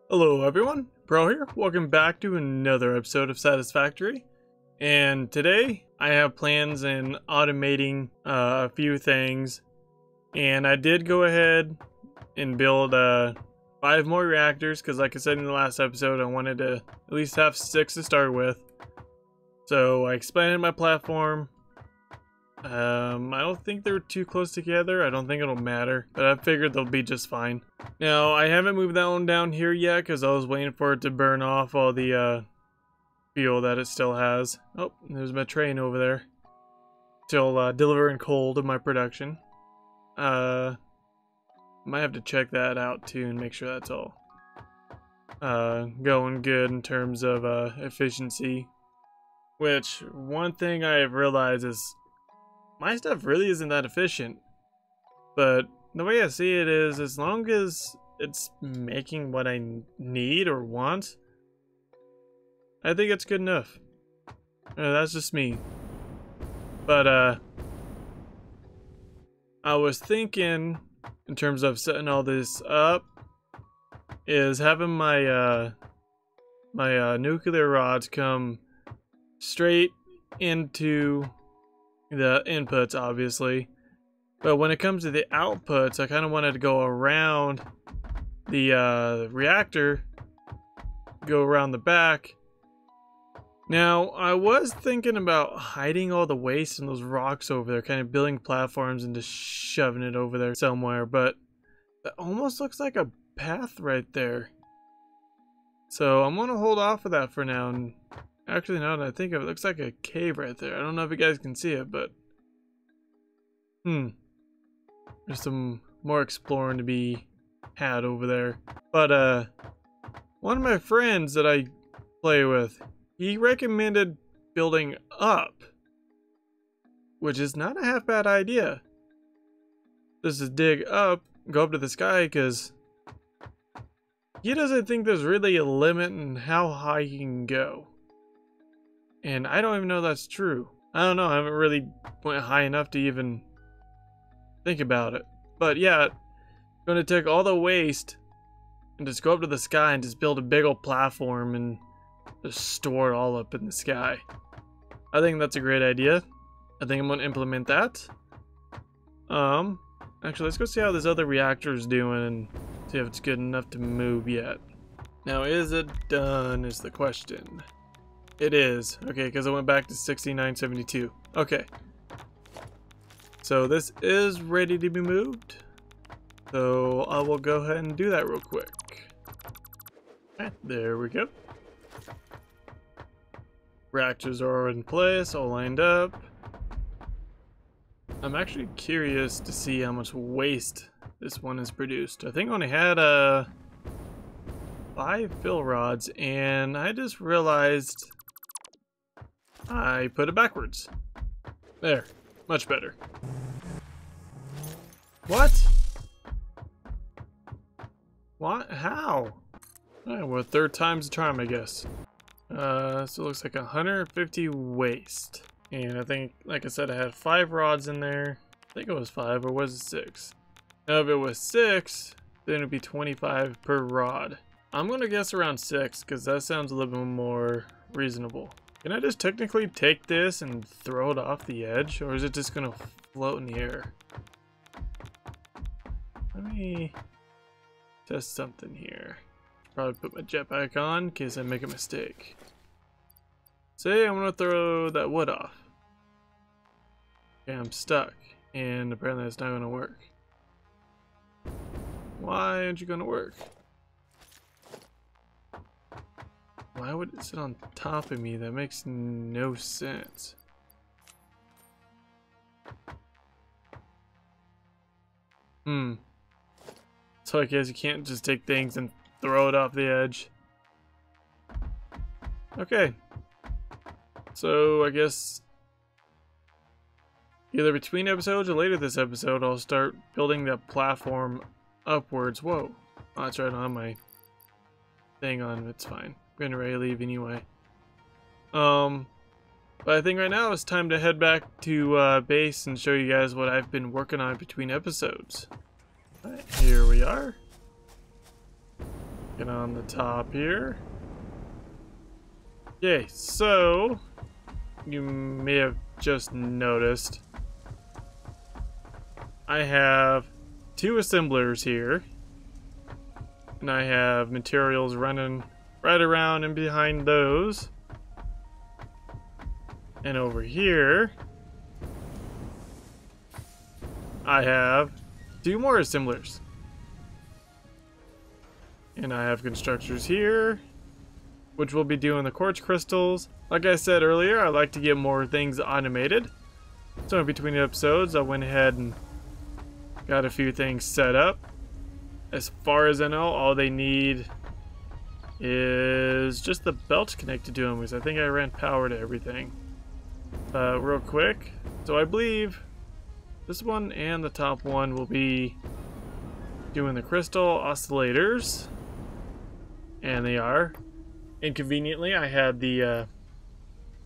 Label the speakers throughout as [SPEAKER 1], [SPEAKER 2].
[SPEAKER 1] Hello everyone, Pro here. Welcome back to another episode of Satisfactory. And today I have plans in automating a few things. And I did go ahead and build 5 more reactors because, like I said in the last episode, I wanted to at least have 6 to start with. So I expanded my platform. I don't think they're too close together. I don't think it'll matter, but I figured they'll be just fine. Now, I haven't moved that one down here yet because I was waiting for it to burn off all the fuel that it still has. Oh, there's my train over there. Still delivering coal to my production. Might have to check that out too and make sure that's all going good in terms of efficiency. Which, one thing I have realized is my stuff really isn't that efficient, but the way I see it is, as long as it's making what I need or want, I think it's good enough. That's just me. But I was thinking, in terms of setting all this up, is having my nuclear rods come straight into the inputs, obviously, but when it comes to the outputs, I kind of wanted to go around the reactor, go around the back. Now, I was thinking about hiding all the waste and those rocks over there, kind of building platforms and just shoving it over there somewhere, but that almost looks like a path right there. So I'm gonna hold off of that for now. And actually, now that I think of it, looks like a cave right there. I don't know if you guys can see it, but there's some more exploring to be had over there. But one of my friends that I play with, he recommended building up, which is not a half bad idea. Just to dig up, go up to the sky, because he doesn't think there's really a limit in how high he can go. And I don't even know that's true. I don't know, I haven't really went high enough to even think about it. But yeah, I'm gonna take all the waste and just go up to the sky and just build a big old platform and just store it all up in the sky. I think that's a great idea. I think I'm gonna implement that. Actually, let's go see how this other reactor is doing and see if it's good enough to move yet. Now, is it done is the question. It is. Okay, because I went back to 6972. Okay. So this is ready to be moved. So I will go ahead and do that real quick. Okay, there we go. Reactors are in place, all lined up. I'm actually curious to see how much waste this one has produced. I think I only had 5 fill rods, and I just realized I put it backwards. There, much better. What? What? How? Alright, well, third time's the charm, I guess. So it looks like 150 waste. And I think, like I said, I had 5 rods in there. I think it was 5, or was it 6? Now, if it was 6, then it'd be 25 per rod. I'm gonna guess around 6, because that sounds a little bit more reasonable. Can I just technically take this and throw it off the edge, or is it just gonna float in the air? Let me test something here. Probably put my jetpack on in case I make a mistake. Say I'm gonna throw that wood off. Okay, I'm stuck, and apparently it's not gonna work. Why aren't you gonna work? Why would it sit on top of me? That makes no sense. So I guess you can't just take things and throw it off the edge. Okay. So I guess either between episodes or later this episode, I'll start building the platform upwards. Whoa. Oh, that's right, I don't have my thing on. It's fine. I'm gonna ready to leave anyway. But I think right now it's time to head back to base and show you guys what I've been working on between episodes. Alright, here we are. Get on the top here. Okay, so you may have just noticed I have 2 assemblers here, and I have materials running right around and behind those. And over here I have 2 more assemblers. And I have constructors here, which will be doing the quartz crystals. Like I said earlier, I like to get more things automated. So in between episodes, I went ahead and got a few things set up. As far as I know, all they need is just the belts connected to them, because I think I ran power to everything. Real quick, so I believe this one and the top one will be doing the crystal oscillators, and they are. Inconveniently, I had the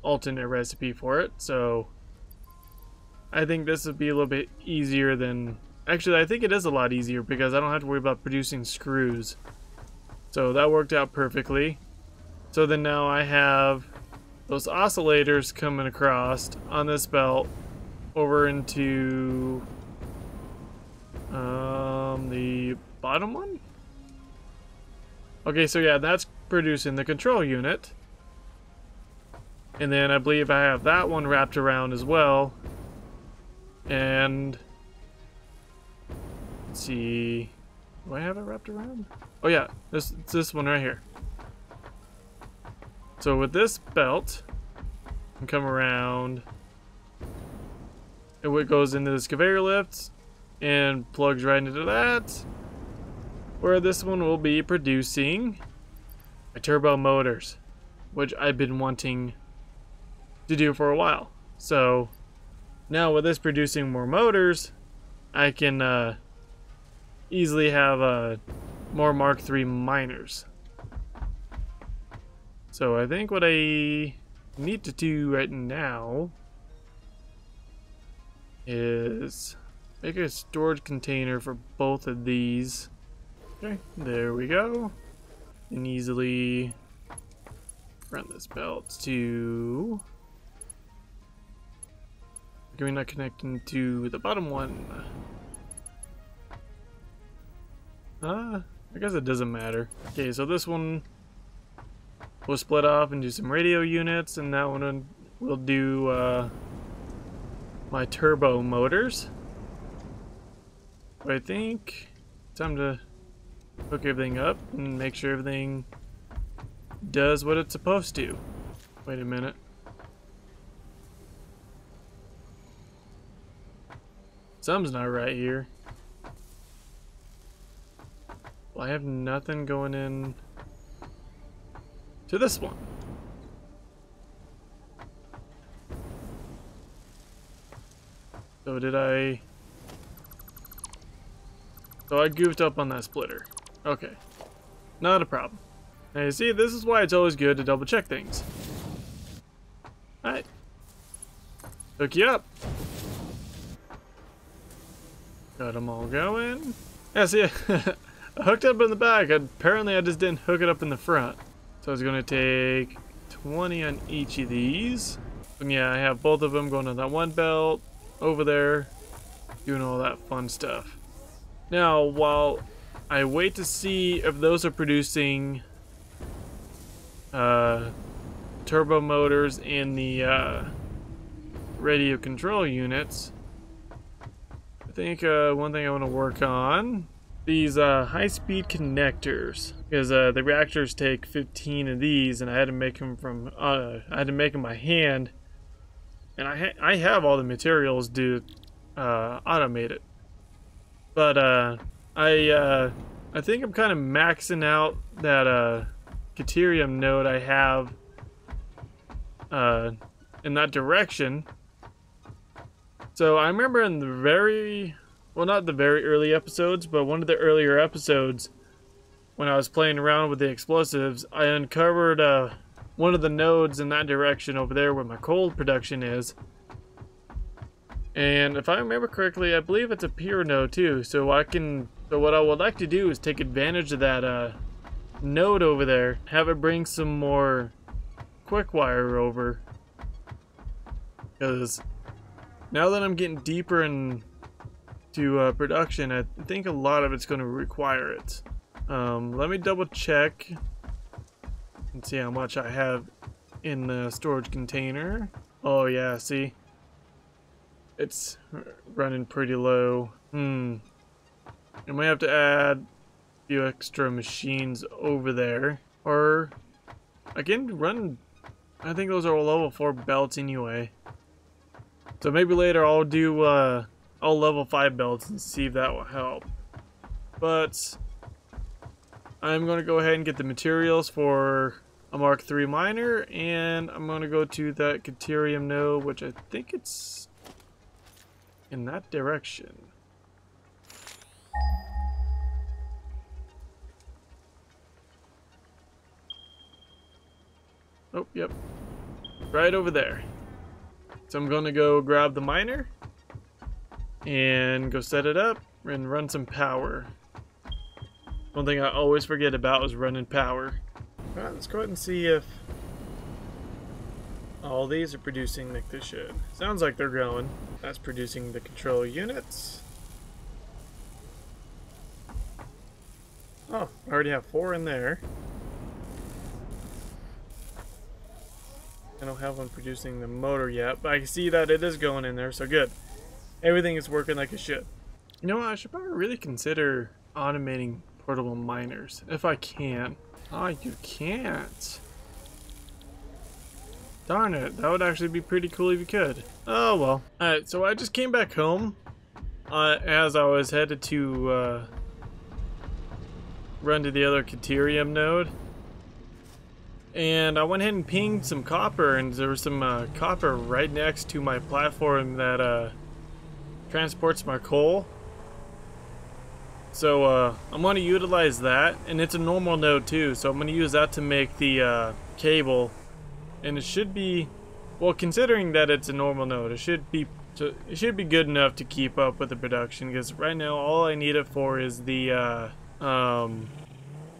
[SPEAKER 1] alternate recipe for it, so I think this would be a little bit easier than... Actually, I think it is a lot easier because I don't have to worry about producing screws. So that worked out perfectly. So then now I have those oscillators coming across on this belt over into the bottom one. Okay, so yeah, that's producing the control unit. And then I believe I have that one wrapped around as well. And let's see, do I have it wrapped around? Oh yeah, it's this one right here. So with this belt, I can come around, and it goes into this conveyor lift and plugs right into that, where this one will be producing my turbo motors, which I've been wanting to do for a while. So now with this producing more motors, I can easily have more Mark III miners. So I think what I need to do right now is make a storage container for both of these. Okay, there we go. And easily run this belt to... Are we not connecting to the bottom one? I guess it doesn't matter. Okay, so this one will split off and do some radio units, and that one will do my turbo motors. But I think it's time to hook everything up and make sure everything does what it's supposed to. Wait a minute. Something's not right here. Well, I have nothing going in to this one. So So I goofed up on that splitter. Okay. Not a problem. Now you see, this is why it's always good to double check things. Alright. Hook you up. Got them all going. Yeah, see, I hooked up in the back. Apparently I just didn't hook it up in the front. So I was going to take 20 on each of these. And yeah, I have both of them going on that one belt over there, doing all that fun stuff. Now, while I wait to see if those are producing turbo motors and the radio control units, I think one thing I want to work on, these high-speed connectors, because the reactors take 15 of these, and I had to make them by hand, and I have all the materials to automate it, but I think I'm kind of maxing out that Deuterium node I have in that direction. So I remember in the well, not the very early episodes, but one of the earlier episodes when I was playing around with the explosives, I uncovered one of the nodes in that direction over there where my coal production is. And if I remember correctly, I believe it's a pure node too. So what I would like to do is take advantage of that node over there, have it bring some more quick wire over, because now that I'm getting deeper into production, I think a lot of it's going to require it. Let me double check and see how much I have in the storage container. Oh yeah, see, it's running pretty low. I might have to add a few extra machines over there, or I can run, I think those are level 4 belts anyway. So maybe later I'll do all level 5 belts and see if that will help. But I'm going to go ahead and get the materials for a Mark III miner, and I'm going to go to that Caterium node, which I think it's in that direction. Oh, yep. Right over there. So I'm going to go grab the miner and go set it up and run some power. One thing I always forget about is running power. Alright, let's go ahead and see if all these are producing like they should. Sounds like they're going. That's producing the control units. Oh, I already have 4 in there. I don't have one producing the motor yet, but I can see that it is going in there, so good. Everything is working like it should. You know what, I should probably really consider automating portable miners, if I can. Oh, you can't. Darn it, that would actually be pretty cool if you could. Oh well. Alright, so I just came back home as I was headed to run to the other Caterium node. And I went ahead and pinged some copper, and there was some copper right next to my platform that transports my coal. So I'm going to utilize that, and it's a normal node too, so I'm going to use that to make the cable. And it should be, well, considering that it's a normal node, it should be good enough to keep up with the production, because right now all I need it for is the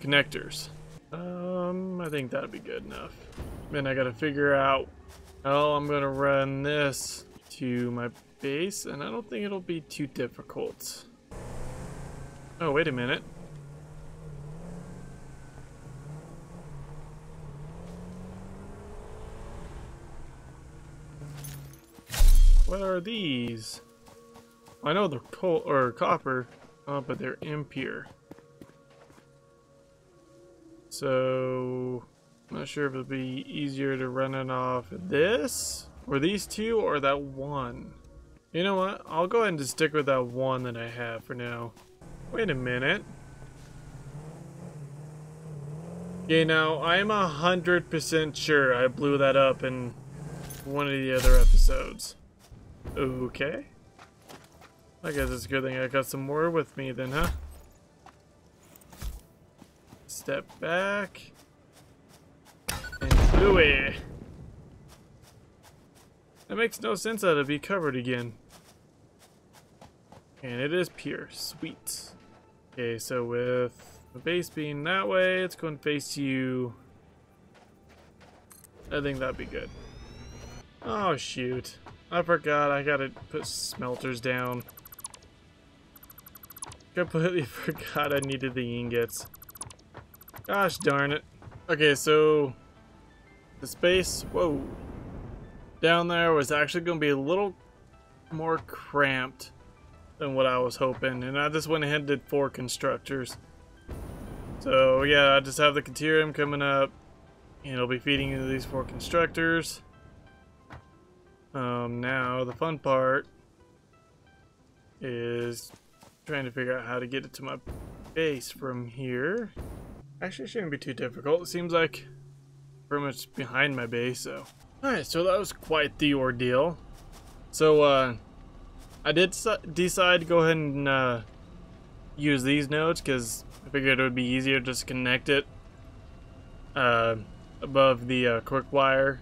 [SPEAKER 1] connectors. I think that'd be good enough. Then I gotta figure out how I'm gonna run this to my base, and I don't think it'll be too difficult. Oh, wait a minute. What are these? I know they're coal or copper, but they're impure. So I'm not sure if it'll be easier to run it off this, or these two, or that one. You know what? I'll go ahead and just stick with that one that I have for now. Wait a minute. Okay, now I'm 100% sure I blew that up in one of the other episodes. Okay. I guess it's a good thing I got some more with me then, huh? Step back. And booey. That makes no sense that it'd be covered again. And it is pure. Sweet. Okay, so with the base being that way, it's going to face you. I think that'd be good. Oh, shoot. I forgot I gotta put smelters down. Completely forgot I needed the ingots. Gosh darn it. Okay, so the space, whoa, down there was actually going to be a little more cramped than what I was hoping, and I just went ahead and did 4 constructors. So yeah, I just have the Caterium coming up, and it'll be feeding into these 4 constructors. Now the fun part is trying to figure out how to get it to my base from here. Actually, it shouldn't be too difficult. It seems like pretty much behind my base, so. Alright, so that was quite the ordeal. So, I did decide to go ahead and use these nodes, because I figured it would be easier to just connect it above the quick wire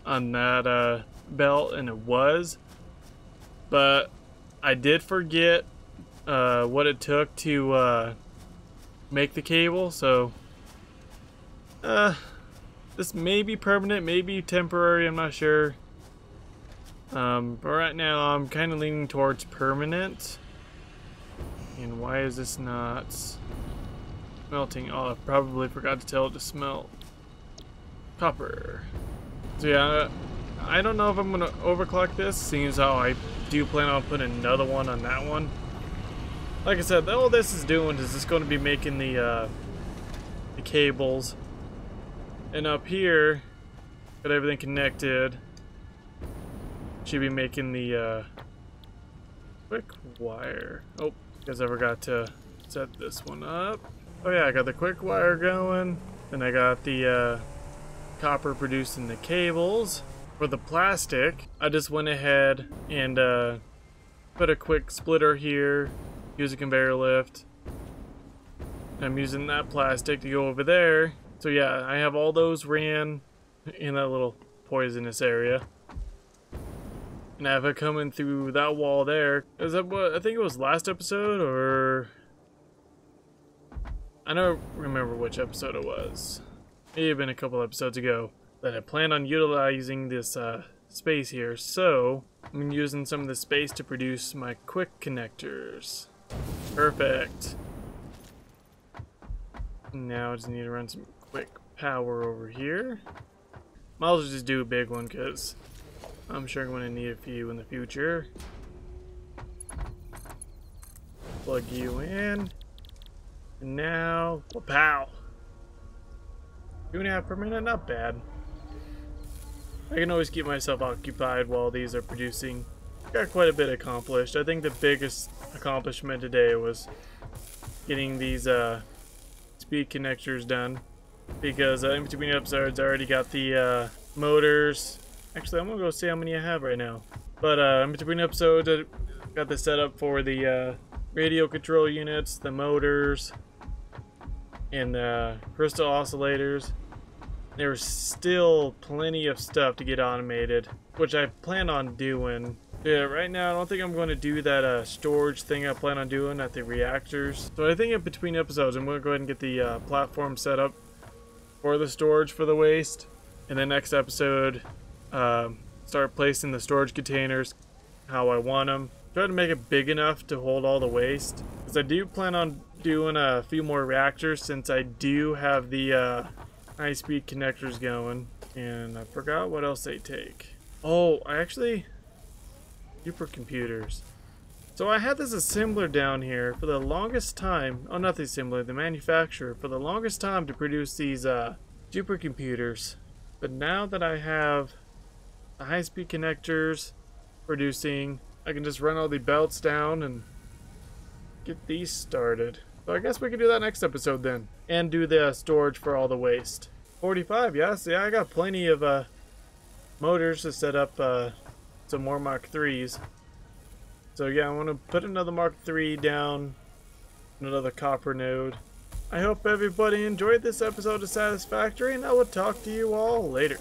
[SPEAKER 1] on that belt, and it was. But I did forget what it took to make the cable, so This may be permanent, maybe temporary, I'm not sure. But right now I'm kind of leaning towards permanent. And why is this not smelting? Oh, I probably forgot to tell it to smelt copper. So yeah, I don't know if I'm gonna overclock this, seeing as how I do plan on putting another one on that one. Like I said, all this is doing is just going to be making the cables, and up here, got everything connected. Should be making the quick wire. Oh, guess I forgot to set this one up. Oh yeah, I got the quick wire going, and I got the copper producing the cables. For the plastic, I just went ahead and put a quick splitter here, use a conveyor lift. I'm using that plastic to go over there. So yeah, I have all those ran in that little poisonous area. And I have it coming through that wall there. Is that what, I think it was last episode, or I don't remember which episode it was. It may have been a couple episodes ago that I planned on utilizing this space here. So I'm using some of the space to produce my quick connectors. Perfect. Now I just need to run some quick power over here. Might as well just do a big one because I'm sure I'm going to need a few in the future. Plug you in. And now, well, pow! 2.5 per minute, not bad. I can always keep myself occupied while these are producing. Got quite a bit accomplished. I think the biggest accomplishment today was getting these speed connectors done, because in between episodes I already got the motors. Actually, I'm gonna go see how many I have right now. But in between episodes I got the setup for the radio control units, the motors, and crystal oscillators. There's still plenty of stuff to get automated, which I plan on doing. Yeah, right now I don't think I'm going to do that storage thing I plan on doing at the reactors. So I think in between episodes I'm going to go ahead and get the platform set up for the storage for the waste. And the next episode, start placing the storage containers how I want them. Try to make it big enough to hold all the waste, because I do plan on doing a few more reactors since I do have the high-speed connectors going. And I forgot what else they take. Oh, I actually... supercomputers. So I had this assembler down here for the longest time. Oh, not the assembler, the manufacturer. For the longest time to produce these supercomputers. But now that I have the high-speed connectors producing, I can just run all the belts down and get these started. So I guess we can do that next episode then. And do the storage for all the waste. 45, yeah, see, I got plenty of motors to set up some more Mark 3s. So yeah, I want to put another Mark 3 down, another copper node. I hope everybody enjoyed this episode of Satisfactory, and I will talk to you all later.